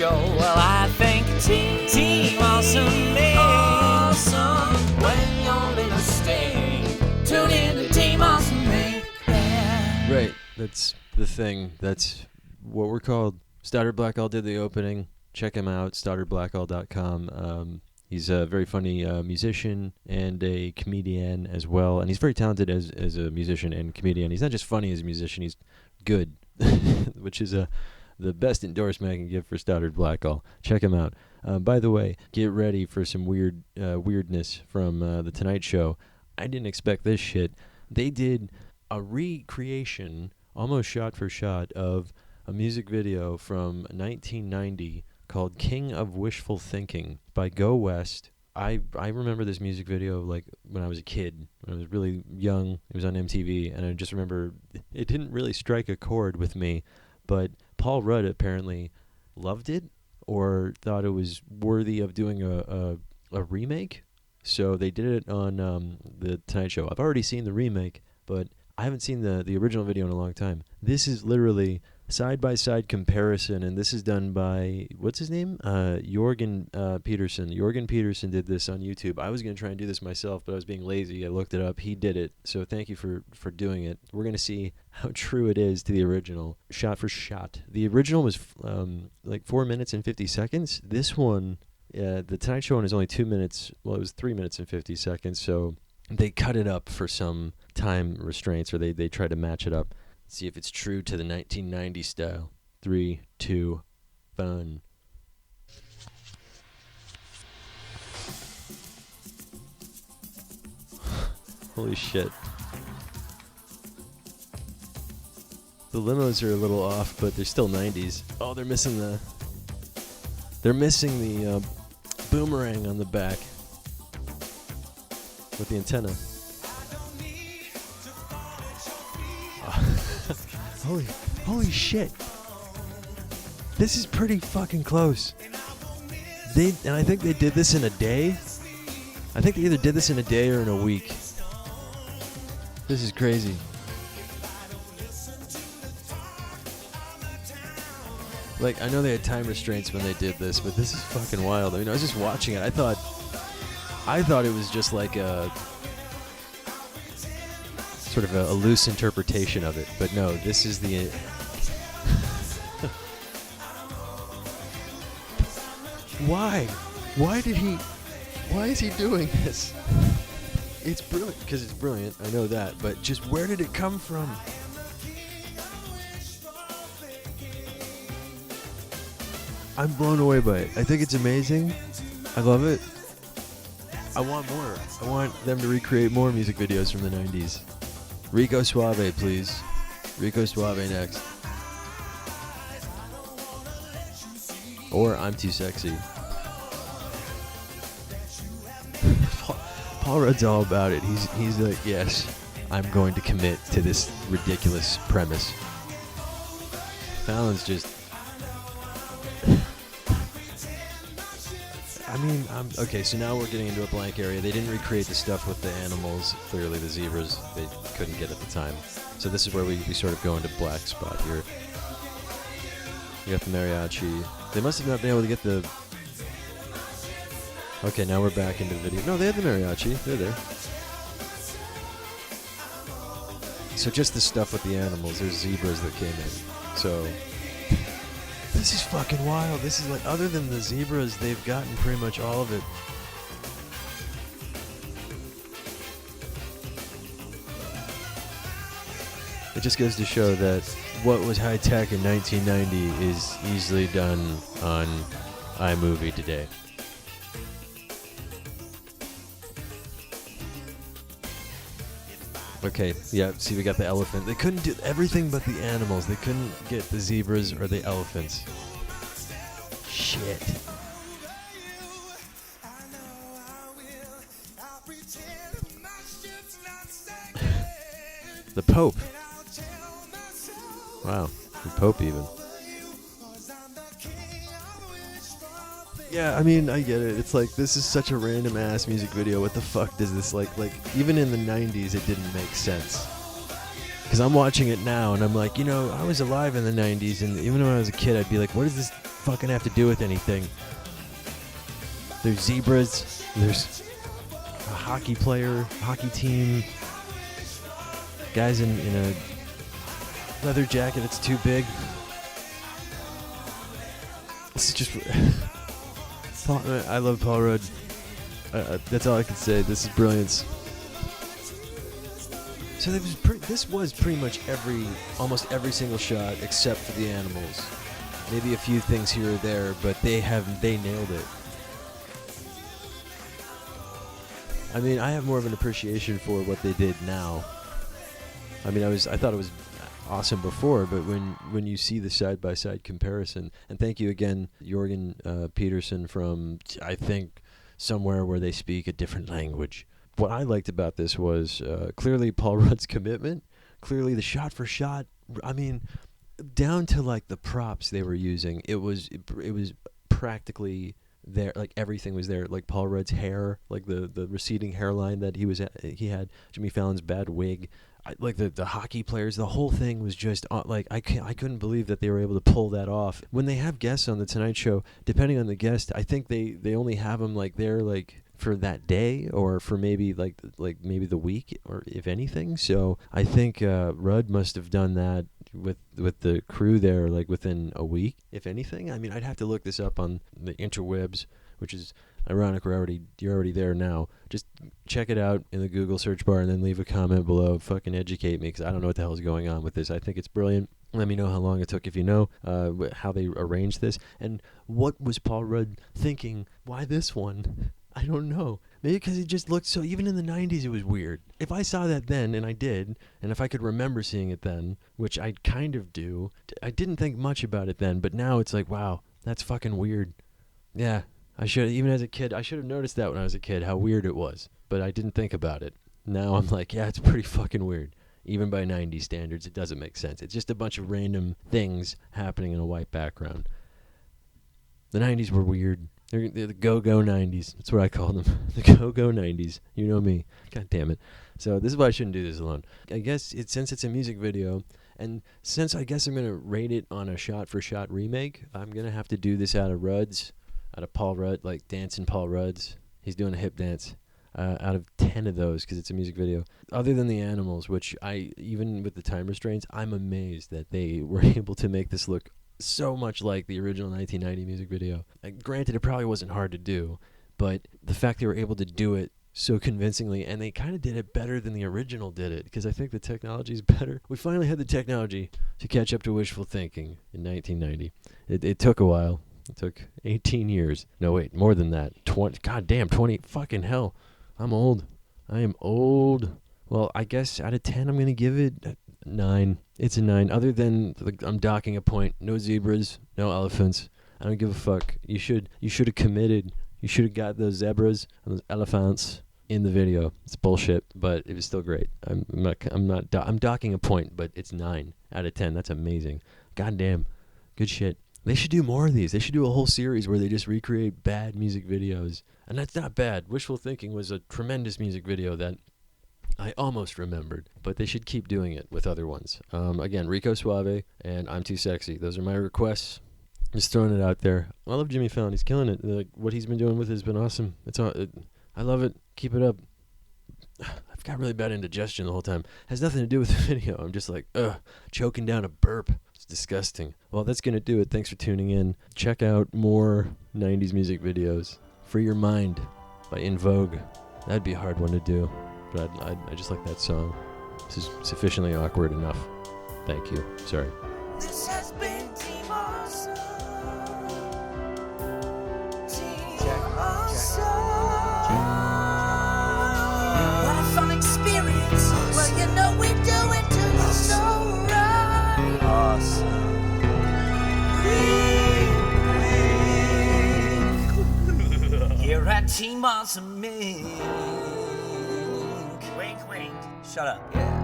show. Well, I think Team Awesome is awesome when you're in a state. Tune in to Team Awesome. Yeah. Right, that's the thing. That's what we're called. Stoddard Blackall did the opening. Check him out, stoddardblackall.com. He's a very funny musician and a comedian as well, and he's very talented as a musician and comedian. He's not just funny as a musician; he's good, which is the best endorsement I can give for Stoddard Blackall. Check him out. By the way, get ready for some weirdness from the Tonight Show. I didn't expect this shit. They did a recreation, almost shot for shot, of a music video from 1990 called King of Wishful Thinking by Go West. I remember this music video like when I was a kid, when I was really young. It was on MTV, and I just remember it didn't really strike a chord with me, but Paul Rudd apparently loved it or thought it was worthy of doing a remake. So they did it on the Tonight Show. I've already seen the remake, but I haven't seen the original video in a long time. This is literally side-by-side comparison, and this is done by, what's his name? Jorgen Peterson. Jorgen Peterson did this on YouTube. I was going to try and do this myself, but I was being lazy. I looked it up. He did it, so thank you for doing it. We're going to see how true it is to the original, shot for shot. The original was like 4 minutes and 50 seconds. This one, the Tonight Show one is only 2 minutes. Well, it was 3 minutes and 50 seconds, so they cut it up for some time restraints, or they try to match it up. See if it's true to the 1990 style. 3, 2, fun. Holy shit. The limos are a little off, but they're still 90s. Oh, they're missing the boomerang on the back with the antenna. Holy shit. This is pretty fucking close. And I think they did this in a day. I think they either did this in a day or in a week. This is crazy. Like, I know they had time restraints when they did this, but this is fucking wild. I mean, I was just watching it. I thought it was just like a sort of a loose interpretation of it, but no, this is the why is he doing this? It's brilliant because it's brilliant, I know that, but just where did it come from? I'm blown away by it. I think it's amazing. I love it. I want more. I want them to recreate more music videos from the 90s. Rico Suave, please. Rico Suave next. Or I'm Too Sexy. Paul Rudd's all about it. He's like, yes, I'm going to commit to this ridiculous premise. Fallon's just... I mean, okay, so now we're getting into a blank area. They didn't recreate the stuff with the animals. Clearly the zebras they couldn't get at the time. So this is where we sort of go into black spot here. You got the mariachi. They must have not been able to get the... Okay, now we're back into the video. No, they had the mariachi. They're there. So just the stuff with the animals. There's zebras that came in. So... This is fucking wild. This is like, other than the zebras, they've gotten pretty much all of it. It just goes to show that what was high tech in 1990 is easily done on iMovie today. Okay, yeah, see, we got the elephant. They couldn't do everything but the animals. They couldn't get the zebras or the elephants. Shit. The Pope. Wow, the Pope even. Yeah, I mean, I get it. It's like, this is such a random ass music video. What the fuck does this like even in the 90s it didn't make sense. Because I'm watching it now, and I'm like, you know, I was alive in the 90s, and even when I was a kid, I'd be like, what does this fucking have to do with anything? There's zebras, there's a hockey player, hockey team, guys in a leather jacket that's too big. This is just... I love Paul Rudd. That's all I can say. This is brilliance. So this was pretty much almost every single shot except for the animals. Maybe a few things here or there, but they nailed it. I mean, I have more of an appreciation for what they did now. I mean, I thought it was awesome before, but when you see the side-by-side comparison, and thank you again, Jorgen Peterson from, I think, somewhere where they speak a different language. What I liked about this was clearly Paul Rudd's commitment, clearly the shot-for-shot, I mean, down to like the props they were using, it was practically there, like everything was there, like Paul Rudd's hair, like the receding hairline that he had, Jimmy Fallon's bad wig, like the hockey players, the whole thing was just like I couldn't believe that they were able to pull that off. When they have guests on the Tonight Show, depending on the guest, I think they only have them like there like for that day or for maybe like maybe the week or if anything. So I think Rudd must have done that with the crew there like within a week, if anything. I mean, I'd have to look this up on the interwebs, which is ironic. You're already there now. Just check it out in the Google search bar and then leave a comment below. Fucking educate me, because I don't know what the hell is going on with this. I think it's brilliant. Let me know how long it took if you know how they arranged this. And what was Paul Rudd thinking? Why this one? I don't know. Maybe because it just looked so... Even in the 90s, it was weird. If I saw that then, and I did, and if I could remember seeing it then, which I kind of do, I didn't think much about it then, but now it's like, wow, that's fucking weird. Yeah. Even as a kid, I should have noticed that when I was a kid, how weird it was. But I didn't think about it. Now I'm like, yeah, it's pretty fucking weird. Even by 90s standards, it doesn't make sense. It's just a bunch of random things happening in a white background. The 90s were weird. They're the go-go 90s. That's what I call them. The go-go 90s. You know me. God damn it. So this is why I shouldn't do this alone. I guess since it's a music video, and since I guess I'm going to rate it on a shot-for-shot remake, I'm going to have to do this out of Rudd's. Out of Paul Rudd, like dancing Paul Rudd's. He's doing a hip dance. Out of 10 of those, because it's a music video. Other than the animals, which even with the time restraints, I'm amazed that they were able to make this look so much like the original 1990 music video. Granted, it probably wasn't hard to do, but the fact they were able to do it so convincingly, and they kind of did it better than the original did it, because I think the technology is better. We finally had the technology to catch up to wishful thinking in 1990. It took a while. It took 18 years. No, wait, more than that. 20. God damn, 20. Fucking hell. I'm old. I am old. Well, I guess out of 10, I'm going to give it a 9. It's a 9. Other than I'm docking a point. No zebras. No elephants. I don't give a fuck. You should have committed. You should have got those zebras and those elephants in the video. It's bullshit, but it was still great. I'm docking a point, but it's 9 out of 10. That's amazing. God damn. Good shit. They should do more of these. They should do a whole series where they just recreate bad music videos. And that's not bad. Wishful Thinking was a tremendous music video that I almost remembered. But they should keep doing it with other ones. Again, Rico Suave and I'm Too Sexy. Those are my requests. Just throwing it out there. I love Jimmy Fallon. He's killing it. What he's been doing with it has been awesome. I love it. Keep it up. I've got really bad indigestion the whole time. Has nothing to do with the video. I'm just like, choking down a burp. It's disgusting. Well, that's going to do it. Thanks for tuning in. Check out more 90s music videos. Free Your Mind by In Vogue. That'd be a hard one to do, but I just like that song. This is sufficiently awkward enough. Thank you. Sorry. This has been Team Awesome. What a fun experience. Well, you know we do it to the soul right. Awesome. Here at Team Awesome Inc. Wink, wink. Shut up. Yeah.